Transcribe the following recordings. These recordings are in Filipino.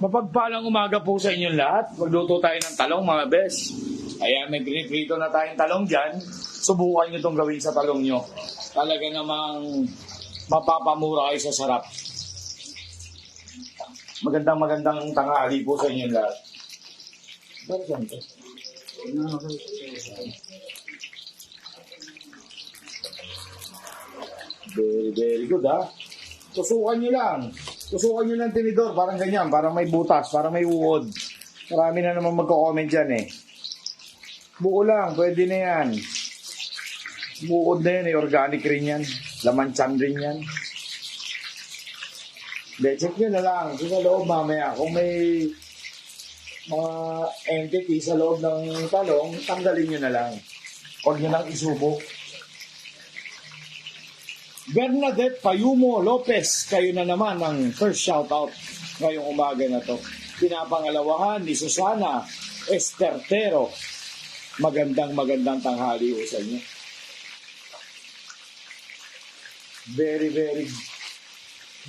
Mapagpalang umaga po sa inyong lahat. Magluto tayo ng talong mga bes. Ayan, may prito na tayong talong dyan. Subukan nyo itong gawin sa talong nyo. Talaga namang mapapamura kayo sa sarap. Magandang tanghali po sa inyong lahat. Very good ha. Tusukan nyo lang. Tusukan nyo ng tinidor. Parang ganyan. Parang may butas. Parang may uod. Marami na naman magko-comment dyan eh. Buo lang. Pwede na yan. Buod na yan eh. Organic rin yan. Laman tiyan rin yan. Check nyo na lang. Sa loob mamaya. Kung may mga entity sa loob ng talong, tanggalin nyo na lang. Huwag nyo lang isubok. Bernadette Payumo Lopez, kayo na naman ang first shoutout ngayong umaga na to. Pinapangalawahan ni Susana Estertero. Magandang tanghali po sa inyo. Very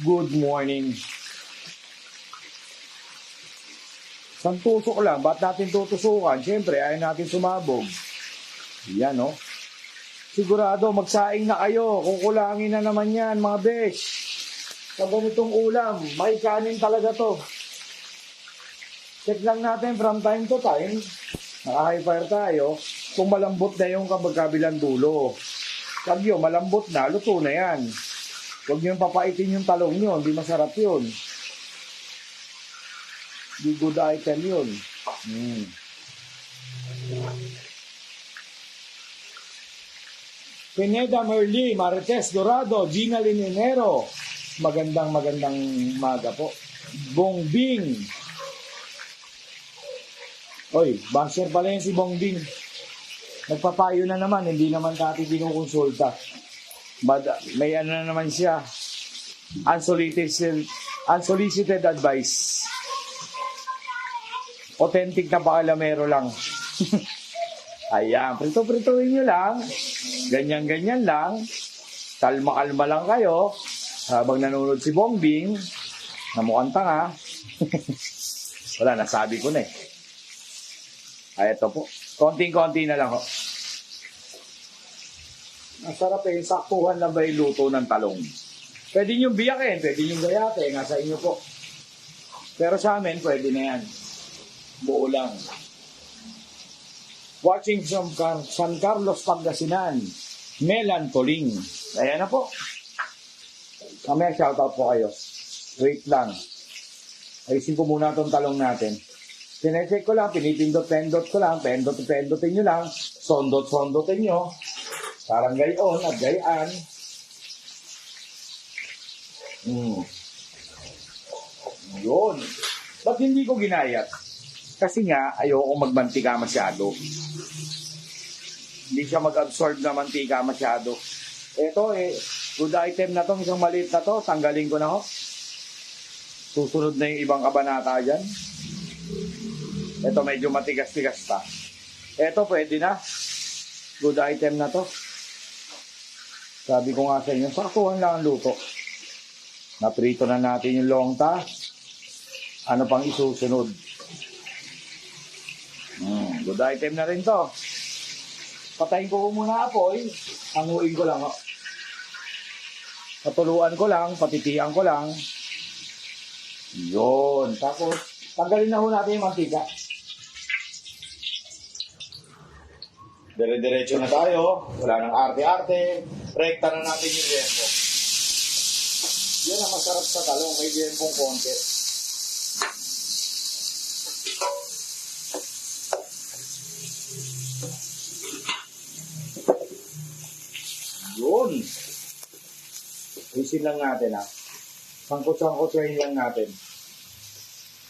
good morning. Isang tusok lang, ba't natin tutusukan? Siyempre, ayaw natin sumabog. Yan, no? Sigurado, magsaing na kayo. Kukulangin na naman yan, mga besh. Sa ganitong ulam, may kanin talaga to. Check lang natin from time to time. Naka-high fire tayo. Kung malambot na yung kabilang dulo. Pag yun, malambot na, luto na yan. Huwag nyo papaitin yung talong nyo. Hindi masarap yun. Hindi good item yun. Pineda Merli, Marites Dorado, Gina Linenero. Magandang maga po. Bongbing. Oy, basher pala yun si Bongbing. Nagpapayo na naman, hindi naman dati kinukonsulta. May ano na naman siya. Unsolicited advice. Authentic na pakalamero lang. Ayan, prito-prituin nyo lang. Ganyan lang. Kalma-kalma lang kayo. Habang nanonood si Bongbing, na mukhang tanga. Wala, nasabi ko na eh. Ay, ito po. Konting-konti na lang ho. Masarap eh. Saktuhan lang ba yung luto ng talong? Pwede nyo biyakin, pwede nyo gayatin. Nasa inyo po. Pero sa amin, pwede na yan. Buo lang. Watching from San Carlos, Pangasinan, Melan Toling. Ayan na po. Kamaya shoutout po kayo. Wait lang. Ayusin ko muna itong talong natin. Sinecheck ko lang, pinipindot-pendot ko lang, pendot-pendotin nyo lang, sondot-sondotin nyo. Parang gayon at gayan. Yun. Ba't hindi ko ginayat? Kasi nga, ayoko magmantika masyado. Hindi siya mag-absorb na mantika masyado. Ito good item na to, isang maliit na to, tanggalin ko na ho. Susunod na yung ibang kabanata dyan. Ito medyo matigas-tigas pa. Ito pwede na. Good item na to. Sabi ko nga sa inyo, saktuhan lang ang luto. Naprito na natin yung longta. Ano pang isusunod? Good item na rin to. Patayin ko muna apoy. Hanguin ko lang. Patuluan ko lang. Patitian ko lang. Yun. Tapos, tanggalin na ho natin yung mantika. Dire-diretso na tayo. Wala nang arte-arte. Rekta na natin yung liempo. Yan ang masarap sa talong. May liempong konti. Yun. Isin lang natin ha. Sangkot-sangkot lang natin.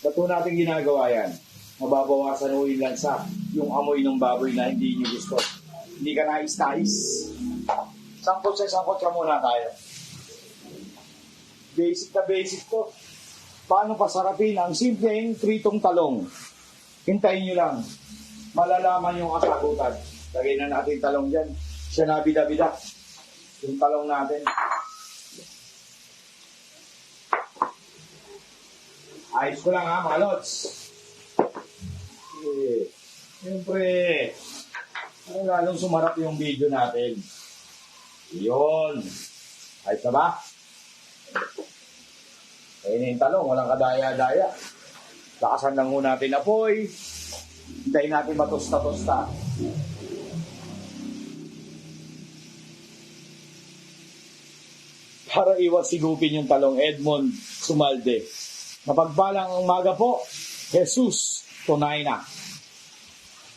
Ba't po natin ginagawa yan? Mababawasan ho yung lansa. Yung amoy ng baboy na hindi nyo gusto. Hindi ka nais-nais. Sangkot muna tayo. Basic na basic to. Paano pasarapin ang simpleng pritong talong? Hintayin nyo lang. Malalaman yung kasagutan. Lagay na natin talong dyan. Siya na bida-bida. Yung talong natin. Ayos ko lang ha, mga lods. Siyempre, lalong sumarap yung video natin. Yun. Ayos na ba? Ayun yung talong, walang kadaya-daya. Lakasan lang muna natin apoy. Hintayin natin matusta-tusta. Para iwas sigupin yung talong, Edmond Sumalde. Mapagpalang umaga po, Jesus Tonayna.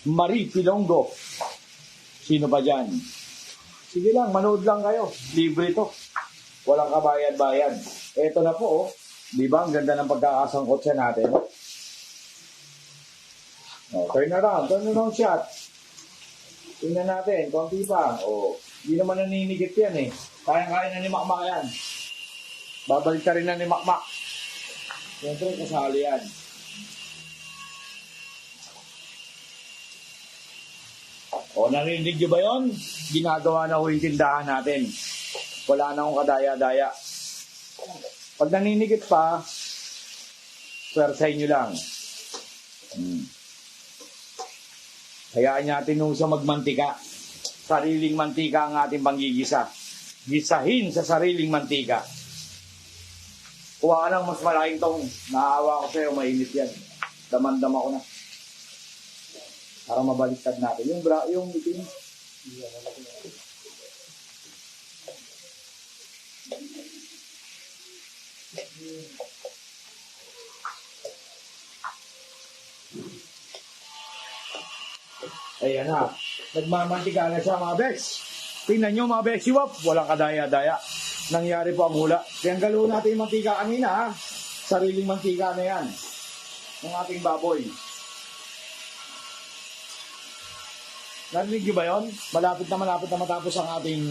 Marie Pilongo. Sino ba dyan? Sige lang, manood lang kayo. Libre to. Walang kabayad-bayad. Eto na po, oh. Di ba? Ang ganda ng pagkakasangkot siya natin. Oh. Oh, turn around shot. Tingnan natin, konti pa. Oh, hindi naman naninigit yan eh. Kaya-kaya na ni Makmak yan. Babalik ka rin na ni Makmak. Siyempre, kasali yan. O, narinig nyo ba yun? Ginagawa na ho yung tindahan natin. Wala na akong kadaya-daya. Pag naninigit pa, swersay nyo lang. Hayaan natin nung sa magmantika. Sariling mantika ang ating panggigisa. Gisahin sa sariling mantika. Kuha ka ng mas malaking tong. Naawa ko sa'yo, mainit yan. Damandama ko na. Para mabaliktad natin. Yung itim. Ayan na. Nagmamantika na siya mga beks. Tingnan nyo mga beks. Walang kadaya-daya. Nangyari po ang hula. Kaya galo natin yung mantika kanina ha. Sariling mantika na yan. Ng ating baboy. Narinig nyo ba yun? Malapit na matapos ang ating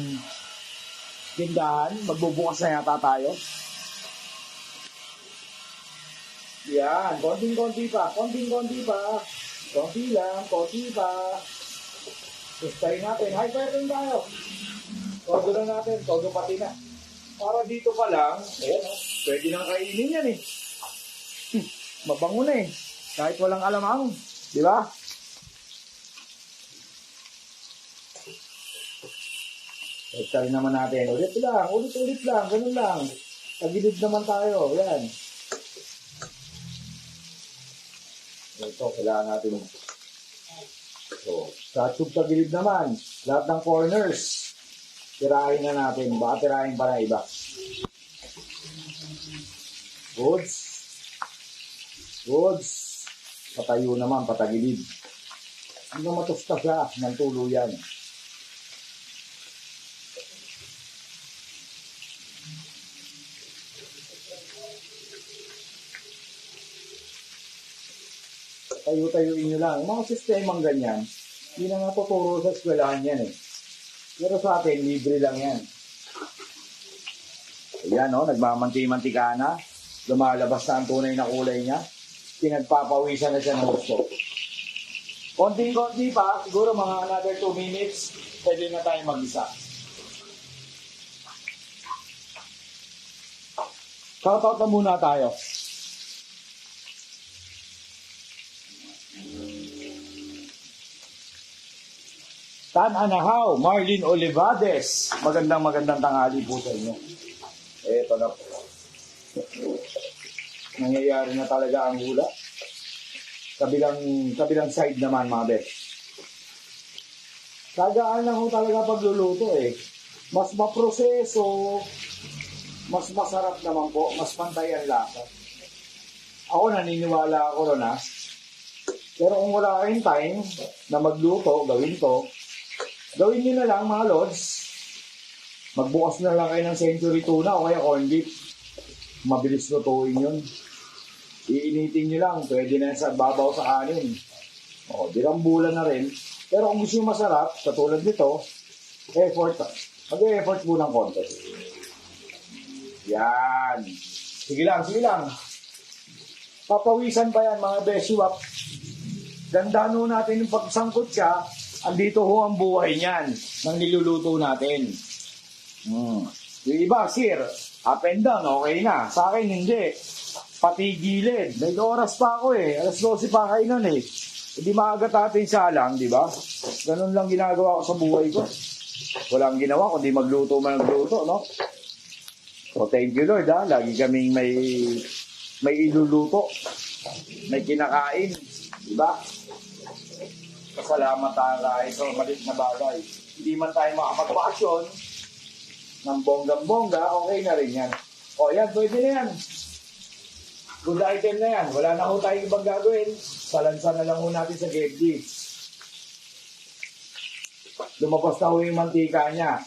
tindahan. Magbubukas na yata tayo. Yan. Konting-konti pa. Konting-konti pa. Konti lang. Konti pa. Sustayin natin. High fire rin tayo. Todo na natin. Todo pati na. Para dito pa lang, ayan, pwede nang kainin yan eh. Mabango na eh. Kahit walang alamang. Di ba? Try naman natin. Ulit lang. Ganun lang. Tagilid naman tayo. Yan. Ito, kailangan natin. So, sa tube tagilid naman. Lahat ng corners. Tirahin na natin. Baka tirahin pa na iba. Goods. Patayo naman, patagilid. Hindi na matusta siya ng tuluyan. Tayo-tayuin nyo lang. Yung mga sistemang ganyan, hindi na natuturo sa eskwelahan yan eh. Pero sa atin, libre lang yan. Ayan o, nagmamanti-mantika na. Lumalabas na ang tunay na kulay niya. Pinagpapawisan na siya ng gusto. Konting-konti pa, siguro mga another 2 minutes, pwede na tayo mag-isa. Shoutout na muna tayo. Tan Anahaw, Marlene Olivades. Magandang tanghali po sa inyo. Eto na po. Nangyayari na talaga ang hula. Kabilang side naman mga bes. Tagaan lang ho talaga pagluluto eh. Mas maproseso, mas masarap naman po, mas pantay ang lasa. Ako naniniwala ako ron ha. Pero kung wala kayong time na magluto, gawin to. Gawin nyo na lang mga lods. Magbukas na lang kayo ng century tuna o kaya corn beef. Mabilis lutuin yun. Iinitin nyo lang. Pwede na sa babaw sa kanin. O, dirambulan na rin. Pero kung gusto nyo masarap, katulad nito, effort. Mag-effort mo ng konti. Yan. Sige lang. Papawisan pa yan mga besiwap. Gandaan natin yung pagsangkot siya. Andito ho ang buhay niyan ng niluluto natin. Yung iba, sir, up and down, okay na. Sa akin, hindi. pati gilid. May oras pa ako eh. Alas 12 pa kainan eh. Hindi maaga ating salang, di ba? Ganun lang ginagawa ko sa buhay ko. Walang ginawa kundi magluto no? So thank you Lord ha. Lagi kaming may iluluto. May kinakain. Di ba? Pasalamat tayo sa malit na bagay. Hindi man tayo makapag-action ng bonggang-bongga, okay na rin yan. O yan, pwede na yan. Good item na yan. Wala na ho tayong ibang gagawin. Salansa na lang ho natin sa GFD. Lumabas na ho yung mantika niya.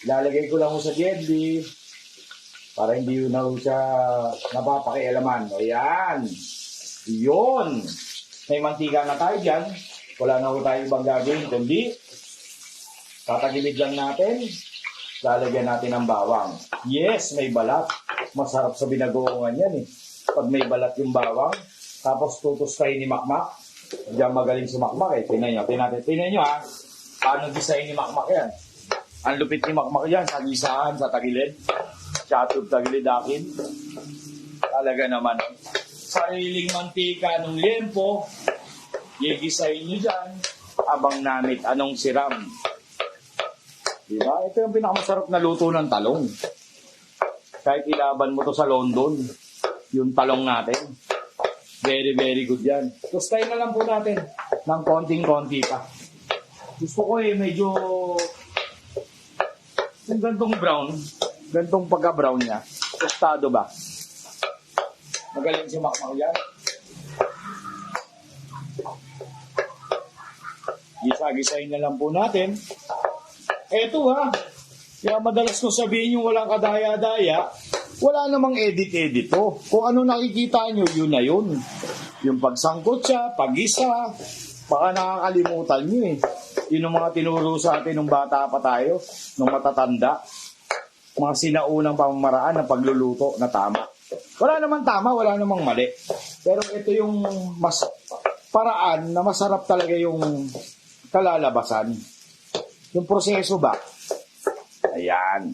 Lalagay ko lang ho sa GFD para hindi na ho siya napapakialaman. O yan. Yun. May mantika na tayo dyan. Wala na ho tayong ibang gagawin. Kundi, tatagilid lang natin. Lalagyan natin ng bawang. Yes, may balat. Masarap sa binagoongan yan eh. Pag may balat yung bawang, tapos tutustahin ni Makmak. Diyan magaling si Makmak eh. Tingnan nyo ha. Paano design ni Makmak yan? Ang lupit ni Makmak yan. Sa gisaan, sa tagilid. Chatub tagilid akin. Talaga naman. Sariling mantika ng liempo. Gigisahin nyo dyan. Abang namit anong siram. Diba? Ito yung pinakamasarap na luto ng talong. Kahit ilaban mo to sa London, yung talong natin. Very, very good yan. Tustahin na lang po natin ng konting-konti pa. Gusto ko medyo yung gantong brown, gantong pagka-brown niya. Tostado ba? Magaling si Makmak yan. Gisa-gisahin na lang po natin. Eto ha, kaya madalas ko sabihin yung walang kadaya-daya, wala namang edit-edit to. Kung ano nakikita nyo, yun na yun. Yung pagsangkot siya, pag-isa, baka nakakalimutan nyo eh. Yun yung mga tinuro sa atin nung bata pa tayo, nung matatanda. Mga sinaunang pamamaraan ng pagluluto na tama. Wala namang tama, wala namang mali. Pero ito yung mas paraan na masarap talaga yung kalalabasan. Yung proseso ba? Ayan.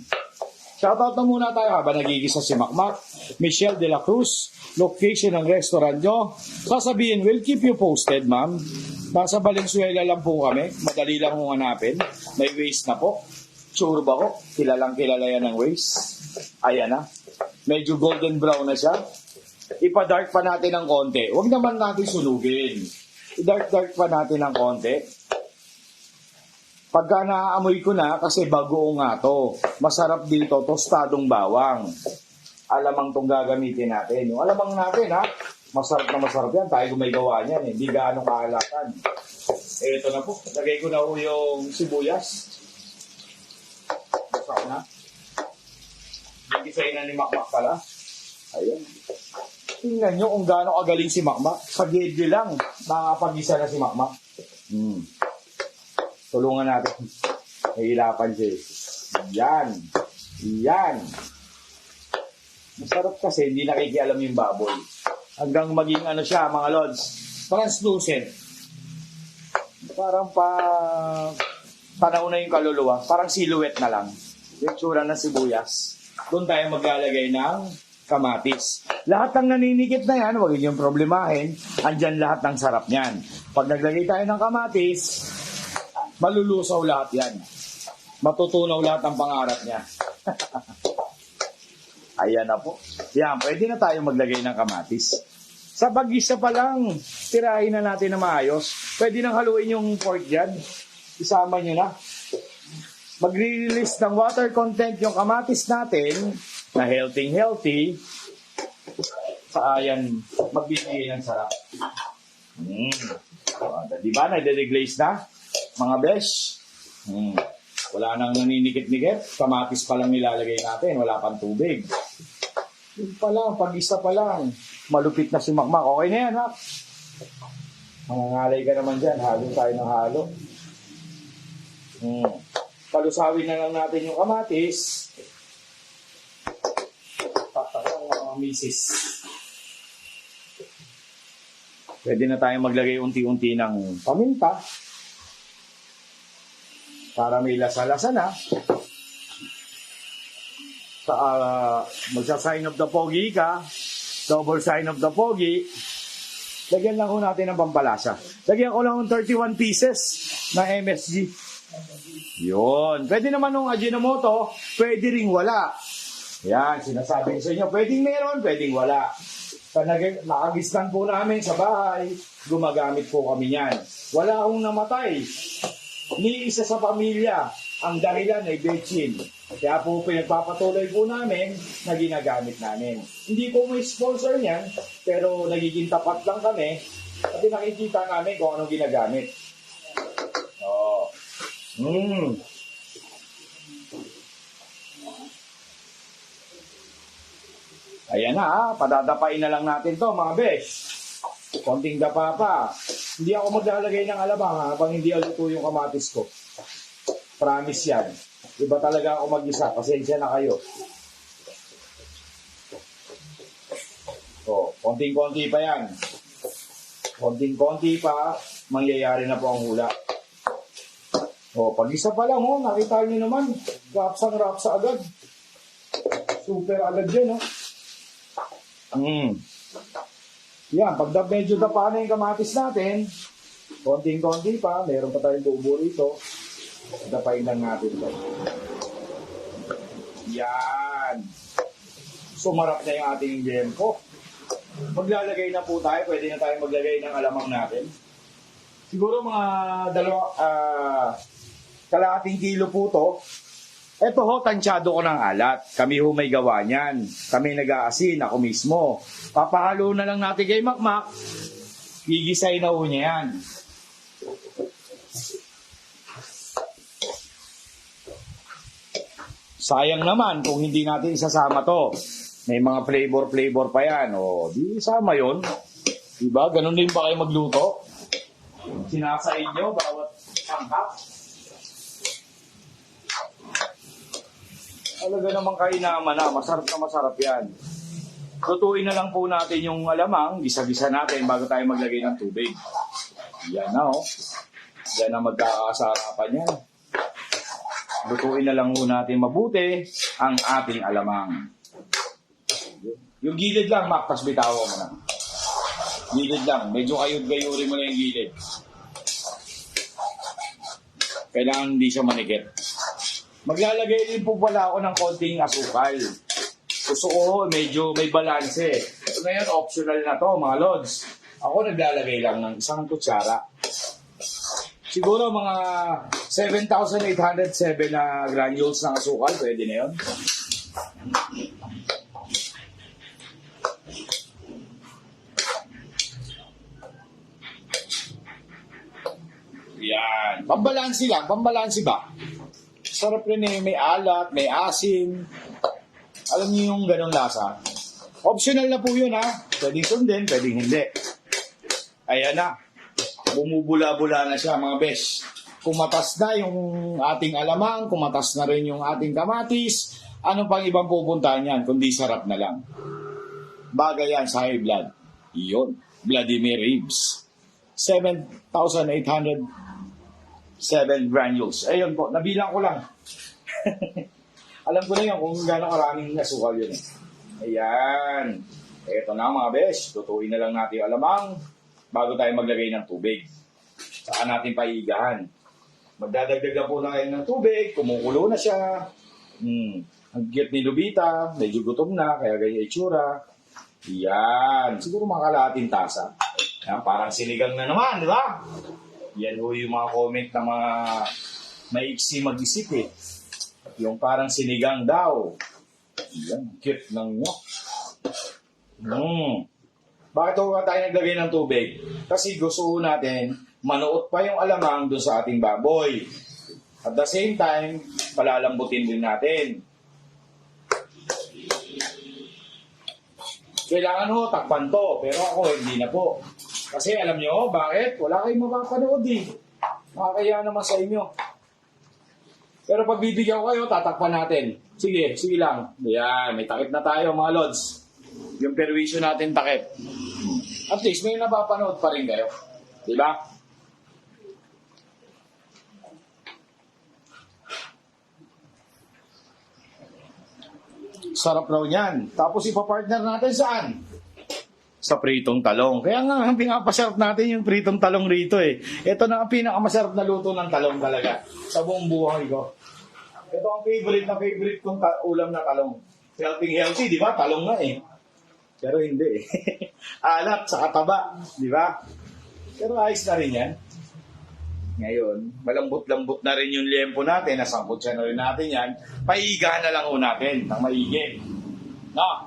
Shoutout na muna tayo habang nagigisa si Makmak. Michelle de la Cruz, location ng restaurant nyo. Sasabihin, we'll keep you posted, ma'am. Nasa Valenzuela lang po kami. Madali lang kong hanapin. May Waze na po. Sure ba ko? Kilalang kilala yan ng Waze. Ayan na. Medyo golden brown na siya. Ipa-dark pa natin ng konti. Huwag naman natin sunugin. I-dark pa natin ng konti. Pagka naaamoy ko na, kasi bagoong nga to. Masarap dito, tostadong bawang. Alamang tong gagamitin natin. Yung alamang natin ha, masarap na masarap yan. Tayo may gawa niyan eh. Hindi gaano kaalakan. Ito na po. Lagay ko na po yung sibuyas. Masarap na. Gigisahin na ni Makmak pala. Ayun. Tingnan nyo kung gaano kagaling si Makmak. Sa gedyo lang, nakapag-isa na si Makmak. Tulungan natin. Nahihirapan siya. Yan. Yan. Masarap kasi hindi nakikialam yung baboy. Hanggang maging ano siya, mga lods, translucent. Parang tanaw na yung kaluluwa. Parang silhouette na lang. Yung tsura ng sibuyas. Doon tayo maglalagay ng kamatis. Lahat ng naninikit na yan, huwag niyong problemahin. Andyan lahat ng sarap niyan. Pag naglagay tayo ng kamatis, malulusaw lahat yan. Matutunaw lahat ng pangarap niya. Ayan na po. Yan, pwede na tayo maglagay ng kamatis. Sa pag-isa pa lang, tirahin na natin na maayos. Pwede nang haluin yung pork dyan. Isama nyo na. Magre-release ng water content yung kamatis natin na healthy. Sa ayan, magbibigay ng sarap. Diba? Nade-deglaze na? Mga besh, wala nang naninikit-nikit, kamatis pa lang nilalagay natin, wala pang tubig. Yun pa lang, pag-isa pa lang, malupit na si Makmak. Okay na yan ha. Mangangalay ka naman dyan, halo tayo ng halo. Palusawin na lang natin yung kamatis. Tatakang mga misis. Pwede na tayong maglagay unti-unti ng paminta. Para may lasa-lasa na. Magsa-sign of the pogi ka. Double sign of the pogi. Lagyan lang ho natin ng pampalasa. Lagyan ko lang ng 31 pieces na MSG. Yun. Pwede naman ng Ajinomoto, pwede ring wala. Yan, sinasabi ko sa inyo, pwedeng meron, pwedeng wala. Nakagistan po namin sa bahay, gumagamit po kami yan. Wala akong namatay. Ni isa sa pamilya, ang dahilan ay betchin. Kaya po pinagpapatuloy po namin na ginagamit namin. Hindi po may sponsor niyan, pero nagiging tapat lang kami at nakikita namin kung anong ginagamit. Oh. Ayan na, padadapain na lang natin to mga besh. Konting dapa pa. Hindi ako maglalagay ng alamang habang hindi aluto yung kamatis ko. Promise yan. Iba talaga ako mag-isa. Pasensya na kayo. So, konting-konti pa yan. Konting-konti pa, mangyayari na po ang hula. O, pag-isa pa lang, nakita nyo naman. Rapsa agad. Super agad yan, Yan, pag medyo dapa na yung kamatis natin, konting-konti pa, meron pa tayong buo rito. Dapain lang natin ito. Yan. Sumarap na yung ating liempo. Maglalagay na po tayo. Pwede na tayo maglagay ng alamang natin. Siguro mga kalahating kilo po to. Ito ho, tansyado ko ng alat. Kami ho may gawa niyan. Kami nag-aasin, ako mismo. Papahalo na lang natin kay Makmak. Gigisay na ho niya yan. Sayang naman kung hindi natin isasama to. May mga flavor pa yan. O, di isama yun. Diba? Ganun din ba kayo magluto? Sinasain nyo bawat sangkap. Talaga naman kainaman na. Masarap yan. Lutuin na lang po natin yung alamang. Gisa-gisa natin bago tayo maglagay ng tubig. Yan na Yan na magkakasarapan yan. Lutuin na lang po natin mabuti ang ating alamang. Yung gilid lang, Mac, tas bitawa mo na. Gilid lang. Medyo kayod-gayuri mo na yung gilid. Kailangan hindi siya manikit. Maglalagay din po pala ako ng konting asukal. Gusto ko medyo may balanse. Ito na yun, optional na to mga lods. Ako naglalagay lang ng isang kutsara. Siguro mga 7,807 na granules ng asukal. Pwede na yun. Yan. Pambalansi lang. Pambalansi ba? Sarap rin may alat, may asin. Alam niyo yung ganong lasa. Optional na po yun Pwedeng sundin, pwedeng hindi. Ayan na. Bumubula-bula na siya mga besh. Kumatas na yung ating alamang, kumatas na rin yung ating kamatis. Ano pang ibang pupuntahan yan, kundi sarap na lang. Bagay yan sa high blood. Iyon, Vladimir Reeves. 7,807 granules. Ayun po, nabilang ko lang. Alam ko na yun kung gano'ng karaming asukal yun. Ayan. Ito na mga besh, tutuin na lang natin yung alamang bago tayo maglagay ng tubig. Saka natin paigahan. Magdadagdag na po na kayo ng tubig, kumukulo na siya. Ang cute ni Lubita, medyo gutom na, kaya ganyan itsura. Yan. Siguro mga kalahating tasa. Yan, parang sinigang na naman, di ba? Yan ho yung mga comment na mga maiksi mag-isip Yung parang sinigang daw. Yan, cute ng nyo. Bakit ho tayo naglagay ng tubig? Kasi gusto natin manuot pa yung alamang doon sa ating baboy. At the same time, palalambutin din natin. Kailangan ho, takpan to. Pero ako, hindi na po. Kasi alam nyo, bakit? Wala kayong mapapanood Makakaya naman sa inyo. Pero pag bibigyan ko kayo, tatakpan natin. Sige lang. Yan, may takip na tayo mga lods. Yung perwisyo natin takip. At least may napapanood pa rin kayo. Diba? Sarap raw niyan. Tapos ipapartner natin saan? sa pritong talong. Kaya nga, ang pinapasarap natin yung pritong talong rito eh. Ito na ang pinakamasarap na luto ng talong talaga sa buong buhay ko. Ito ang favorite kong ulam na talong. Healthy, di ba? Talong nga eh. Pero hindi eh. Alat sa kataba, di ba? Pero ayos na rin yan. Ngayon, malambot-lambot na rin yung liempo natin. Nasangkot siya na rin natin yan. Paigahan na lang ho natin ng maigi. No?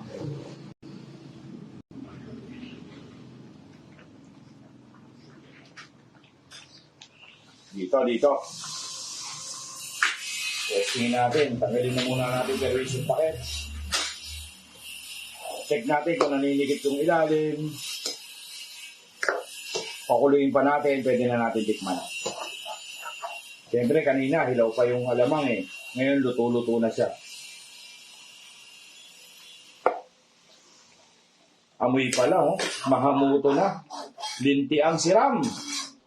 Dito. Testing natin. Tanggalin na muna natin pero yung takip. Check natin kung naninikit yung ilalim. Pakuluin pa natin. Pwede na natin tikman. Siyempre kanina hilaw pa yung alamang eh. Ngayon luto-luto na siya. Amoy pala oh. Mahamuto na. Linti ang siram.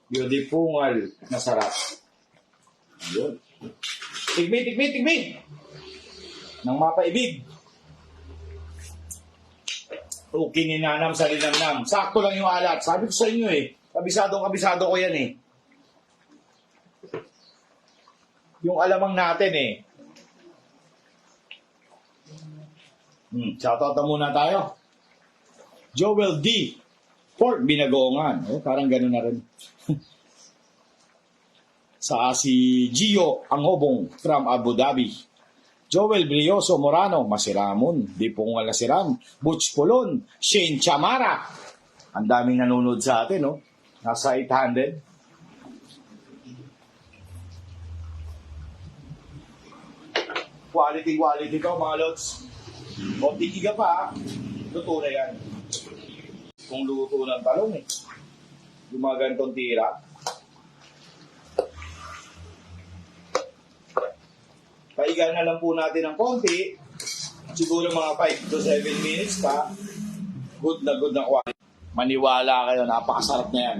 Beautifungal na sarap. Yun. Tigmi! Nang mapaibig. Okay ni Nanam sa linamnam. Sakto lang yung alat. Sabi ko sa inyo eh. Kabisado ko yan eh. Yung alamang natin eh. Shoutout na muna tayo. Joel D. Pork binagoongan. Oh, parang gano'n na rin. Sa si Gio Angobong from Abu Dhabi. Joel Brioso Morano, Masiramon, Dipungal na Siram, Butch Colon, Shane Chamara. Ang daming nanonood sa atin, no? Nasa 800. Quality to, mga lods. Konting higa pa, luto na yan. Kung luto ng talong eh. Gumagantong tira. Paiga na lang po natin ng konti. Siguro mga 5 to 7 minutes pa. Good na quality. Maniwala kayo, napakasarap na yan.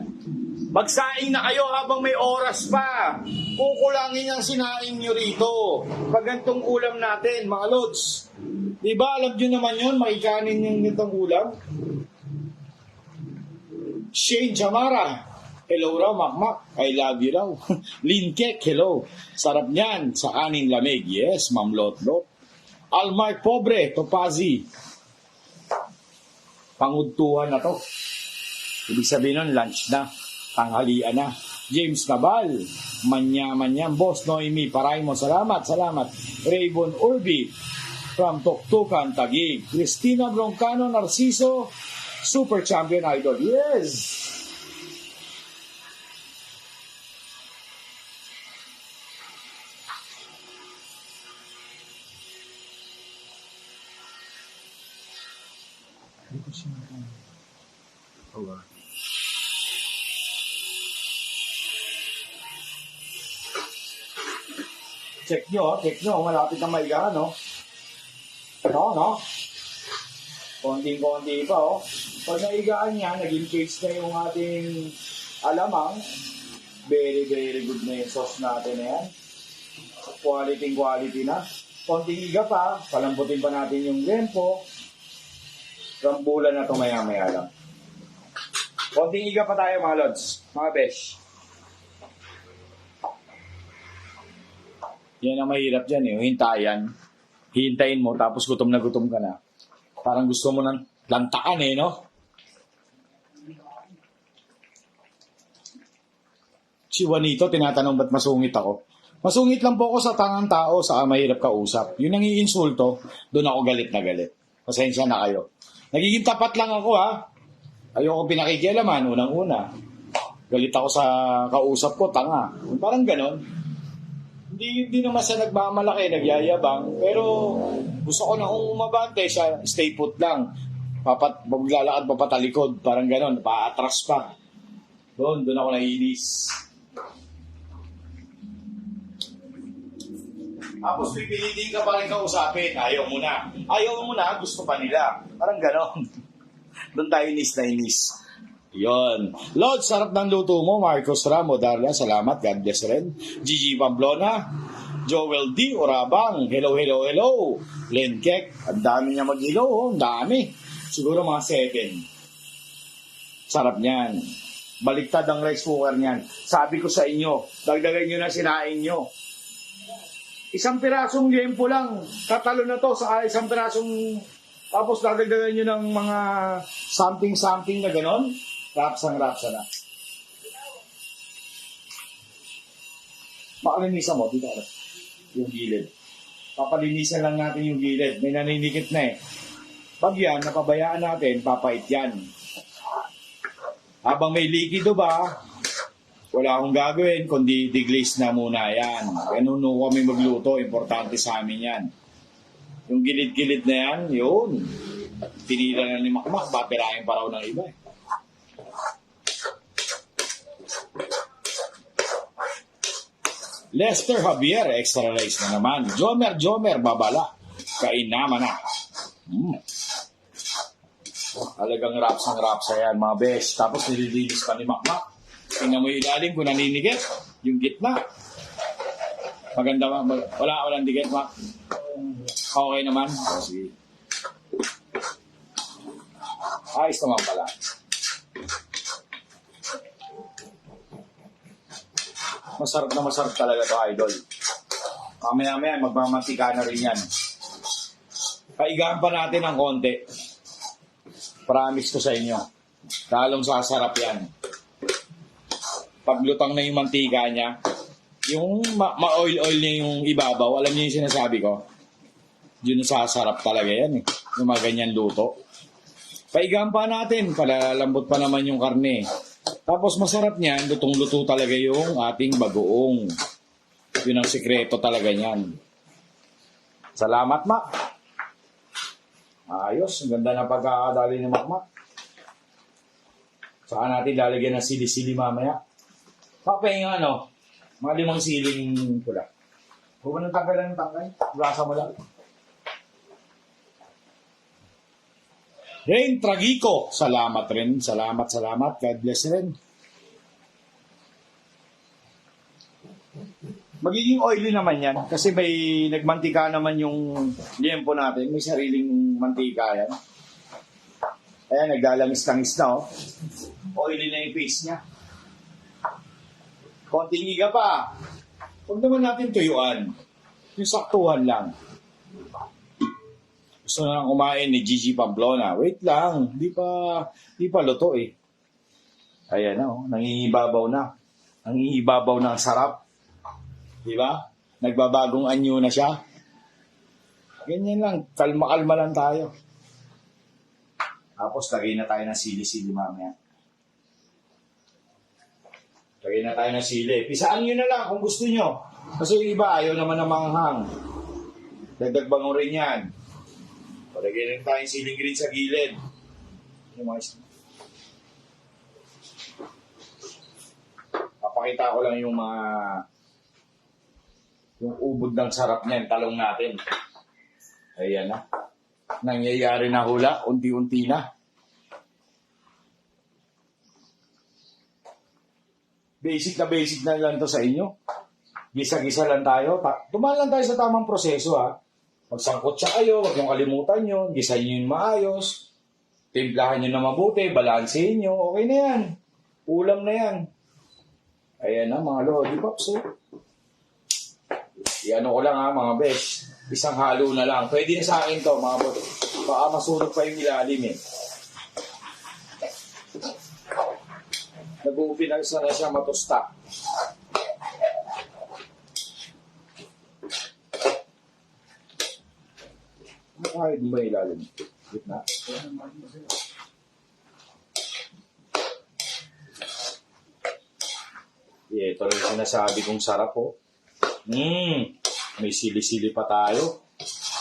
Magsaing na kayo habang may oras pa. Kukulangin ang sinaing nyo rito. Pag ganitong ulam natin, mga lods. Diba, alam nyo naman yun, makikanin yung ganitong ulam. Shane Chamara. Hello raw, Makmak. I love you raw. Linkek, hello. Sarap niyan sa kanin lamig. Yes, Ma'am Lotlot. Almark Pobre, Topazi. Pangudtuhan na to. Ibig sabihin nun, lunch na. Tanghalian na. James Cabal. Manya. Boss Noemi, Paraimo. Salamat. Raybon Urbi. From Toktukan, Taguig. Cristina Broncano, Narciso. Super Champion Idol. Yes! Check nyo, malapit na maigaan, no? No? Konting-konti pa, oh. Pag naigaan yan, naging taste na yung ating alamang. Very good na yung sauce natin na yan. Quality na. Konting iga pa, palambutin pa natin yung lempo. Rambulan na ito maya-maya lang. Konting iga pa tayo, mga lods, mga besh. Yan ang mahirap dyan, yung hintayan. Hintayin mo, tapos gutom na gutom ka na. Parang gusto mo ng lantakan eh, no? Si Juanito, tinatanong ba't masungit ako? Masungit lang po ako sa tangang tao sa mahirap kausap. Yun ang iinsulto, doon ako galit na galit. Pasensya na kayo. Nagiging tapat lang ako, ha? Ayoko pinakikialaman, unang-una. Galit ako sa kausap ko, tanga. Parang ganon. Hindi naman siya nagmamalaki, nagyayabang. Pero gusto ko na kung umabante siya, stay put lang. Maglalakad pa patalikod, parang ganon, paatras pa. Doon ako naiinis. Tapos pipilitin ka pa rin kausapin, ayaw mo na, gusto pa nila. Parang ganon. Doon tayo inis na inis. Yon. Lord, sarap ng luto mo. Marcos Ramo, Darla, salamat. God bless rin. Gigi Pamplona, Joel D. Orabang, hello. Len Kek, ang dami niya mag-hello, ang dami. Siguro mga 7. Sarap niyan. Baliktad ang rice cooker niyan. Sabi ko sa inyo, dagdagan nyo na sinain nyo. Isang pirasong liempo lang. Tatalo na to sa isang pirasong... Tapos dagdagan nyo ng mga something na ganon. Rapsa na. Pakalinisan mo, dito yung gilid. Papalinisan lang natin yung gilid. May naninikit na eh. Pag yan, napabayaan natin, papait yan. Habang may likido ba, wala akong gagawin, kundi deglaze na muna yan. Ganun kami magluto, importante sa amin yan. Yung gilid-gilid na yan, yun. Pinila na ni Makmak, papirahin pa raw ng iba eh. Lester Javier, extra rice na naman. Jomer, babala. Kainama na. Talagang rapsa yan, mga bes. Tapos nililinis pa ni Makmak. Tingnan mo yung ilalim kung naninigit. Yung gitna. Maganda ba? Walang digit, Mak. Okay naman. Sige. Ayos naman pala. Masarap talaga to, idol. Mamaya magmamantika na rin yan. Paigaan pa natin ng konti. Promise ko sa inyo. Lalong sasarap yan. Paglutang na yung mantika niya, yung ma-oil niya yung ibabaw, alam niyo yung sinasabi ko? Yun sasarap talaga yan eh. Yung mga ganyan luto. Paigaan pa natin, palalambot pa naman yung karne. Tapos masarap niyan, lutong-luto talaga yung ating bagoong. Yun ang sikreto talaga niyan. Salamat, Mak. Ayos, ang ganda na pagkakadali ni Makmak. Saka natin lalagyan ng sili-sili mamaya. Papahinga mga 5 siling pula. Huwag mo nang tanggalan ng tangkay. Lasa mo lang. Rain Tragico, salamat rin. Salamat. God bless rin. Magiging oily naman yan. Kasi may nagmantika naman yung liempo natin. May sariling mantika yan. Ayan, naglalangis-langis na Oily na yung face niya. Konting iga pa. Huwag naman natin tuyuan. Yung saktuhan lang. Gusto na lang kumain ni Gigi Pamplona. Wait lang. Di pa luto eh. Ayan na nangingibabaw na. Nangingibabaw na ang sarap. Di ba? Nagbabagong anyo na siya. Ganyan lang. Kalma-kalma lang tayo. Tapos lagay na tayo ng sili-sili mamaya. Lagay na tayo ng sili. Pisaan nyo na lang kung gusto nyo. Kasi yung iba ayaw naman ng manghang. Dagdag bango rin yan. Palagay rin tayong siling green sa gilid. Papakita ko lang yung ubod ng sarap niyan, talong natin. Ayan na. Nangyayari na hula, unti-unti na. Basic na lang to sa inyo. Gisa-gisa lang tayo. Tumaan lang tayo sa tamang proseso Magsangkot siya kayo, huwag niyong kalimutan yun. Gisa niyo yun maayos. Timplahan niyo na mabuti, balansehin niyo. Okay na yan. Ulam na yan. Ayan na mga lollipops Iano ko lang mga besh. Isang halo na lang. Pwede na sa akin to mga bot. Baka masunog pa yung ilalim Nag-uumpisa na siya matusta. Kahit ba ilalim? Gitna? Ito rin sinasabi kong sarap May sili-sili pa tayo.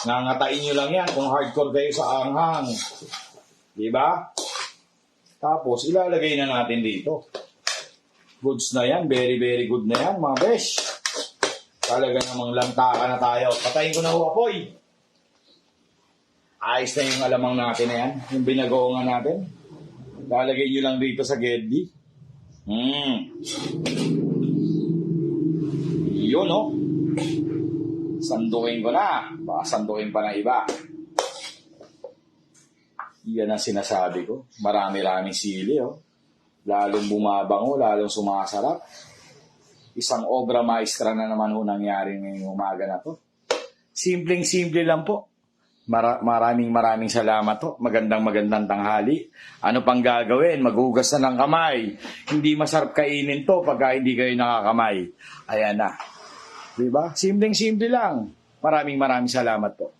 Nangatain nyo lang yan kung hardcore kayo sa anghang. Diba? Tapos ilalagay na natin dito. Goods na yan. Very, very good na yan mga besh. Talaga namang lantaka na tayo. Patayin ko na apoy. Ayos na yung alamang natin na yan. Yung binagoongan natin. Lalagay nyo lang dito sa geddi. Yun Sandukin ko na. Baka sandukin pa ng iba. Yan ang sinasabi ko. Marami-raming sili lalong bumabango, lalong sumasarap. Isang obra maestra na naman ho nangyari ngayong umaga na to. Simpleng-simple lang po. Maraming salamat po. Magandang tanghali. Ano pang gagawin? Maghugas na ng kamay. Hindi masarap kainin to pagka hindi kayo nakakamay. Ayan na. Diba? Simpleng-simple lang. Maraming salamat po.